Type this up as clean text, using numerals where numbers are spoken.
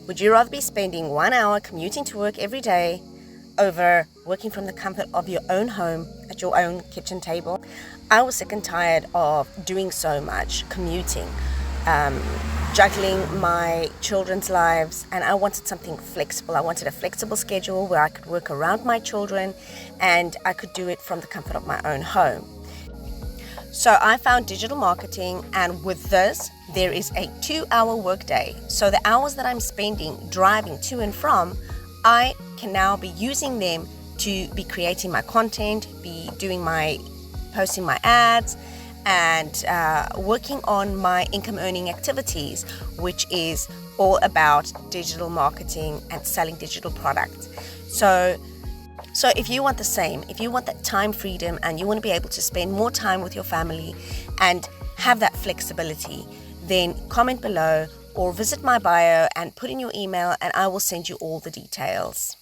Would you rather be spending 1 hour commuting to work every day over working from the comfort of your own home at your own kitchen table? I was sick and tired of doing so much commuting, juggling my children's lives, and I wanted something flexible. I wanted a flexible schedule where I could work around my children and I could do it from the comfort of my own home. So I found digital marketing, and with this, there is a 2-hour workday. So the hours that I'm spending driving to and from, I can now be using them to be creating my content, be posting my ads, and working on my income earning activities, which is all about digital marketing and selling digital products. So if you want the same, if you want that time freedom and you want to be able to spend more time with your family and have that flexibility, then comment below or visit my bio and put in your email and I will send you all the details.